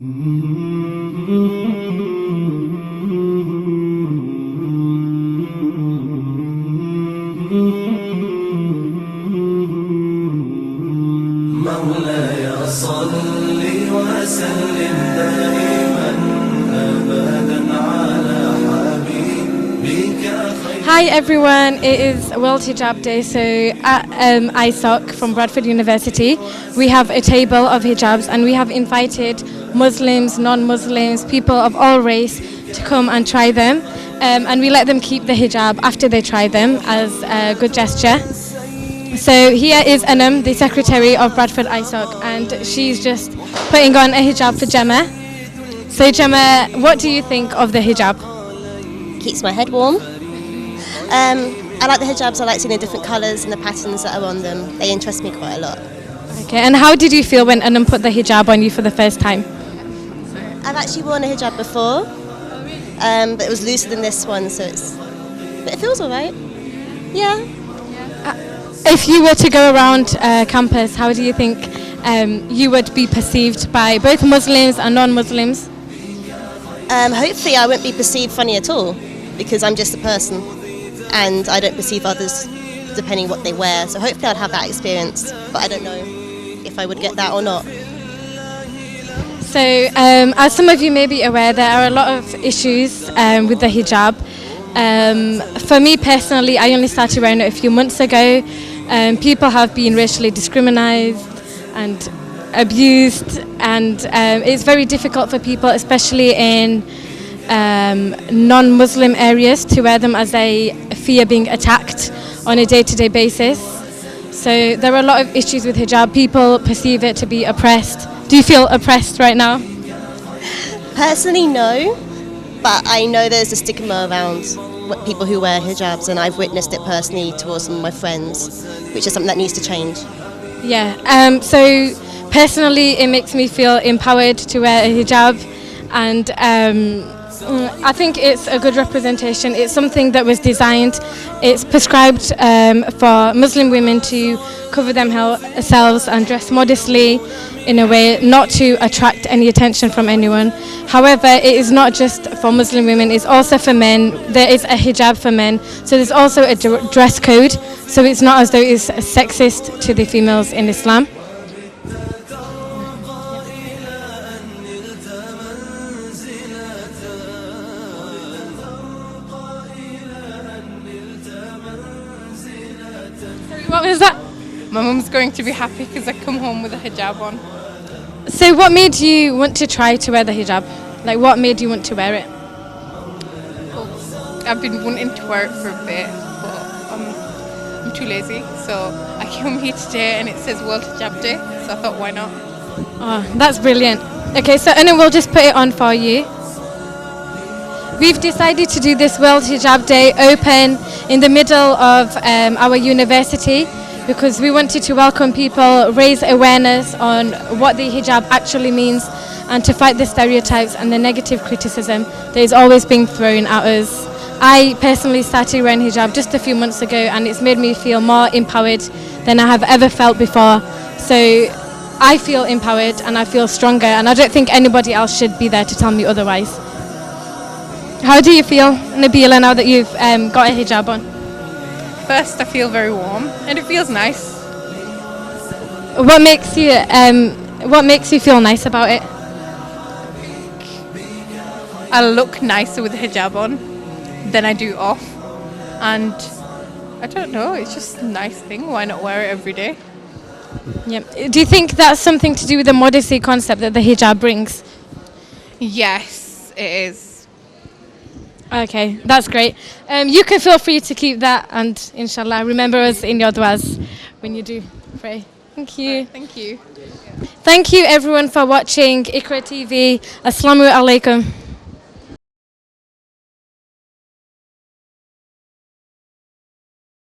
مولاي صل وسلم دائما أبدا على حبيبك خير. Hi everyone, it is World Hijab Day. So at ISOC from Bradford University, we have a table of hijabs and we have invited Muslims, non-Muslims, people of all race to come and try them. And we let them keep the hijab after they try them as a good gesture. So here is Anam, the secretary of Bradford ISOC, and she's just putting on a hijab for Gemma. So Gemma, what do you think of the hijab? Keeps my head warm. I like the hijabs. I like seeing the different colours and the patterns that are on them. They interest me quite a lot. Okay, and how did you feel when Anam put the hijab on you for the first time? I've actually worn a hijab before, but it was looser than this one, but it feels alright. Yeah. If you were to go around campus, how do you think you would be perceived by both Muslims and non-Muslims? Hopefully I won't be perceived funny at all, because I'm just a person and I don't perceive others depending what they wear. So hopefully I'd have that experience, but I don't know if I would get that or not. So as some of you may be aware, there are a lot of issues with the hijab. For me personally, I only started wearing it a few months ago. People have been racially discriminated and abused, and it's very difficult for people, especially in non-Muslim areas, to wear them as they fear being attacked on a day-to-day basis. So there are a lot of issues with hijab. People perceive it to be oppressed. Do you feel oppressed right now? Personally, no, but I know there's a stigma around people who wear hijabs, and I've witnessed it personally towards some of my friends, which is something that needs to change. Yeah, so personally it makes me feel empowered to wear a hijab, and I think it's a good representation. It's something that was designed, it's prescribed for Muslim women to cover themselves and dress modestly in a way not to attract any attention from anyone. However, it is not just for Muslim women, it's also for men. There is a hijab for men, so there's also a dress code, so it's not as though it's sexist to the females in Islam. What was that? My mum's going to be happy because I come home with a hijab on. So what made you want to try to wear the hijab? Like, what made you want to wear it? I've been wanting to wear it for a bit, but I'm too lazy. So I came here today and it says World Hijab Day, so I thought, why not? Oh, that's brilliant. Okay, so Anna, we'll just put it on for you. We've decided to do this World Hijab Day open in the middle of our university because we wanted to welcome people, raise awareness on what the hijab actually means, and to fight the stereotypes and the negative criticism that is always being thrown at us. I personally started wearing hijab just a few months ago, and it's made me feel more empowered than I have ever felt before. So I feel empowered and I feel stronger, and I don't think anybody else should be there to tell me otherwise. How do you feel, Nabila, now that you've got a hijab on? First, I feel very warm and it feels nice. What makes you feel nice about it? I look nicer with the hijab on than I do off, and I don't know, it's just a nice thing. Why not wear it every day? Yep. Do you think that's something to do with the modesty concept that the hijab brings? Yes, it is. Okay, that's great. You can feel free to keep that, and inshallah, remember us in your du'as when you do pray. Thank you. Thank you. Thank you everyone for watching IQRA TV. Assalamu alaikum.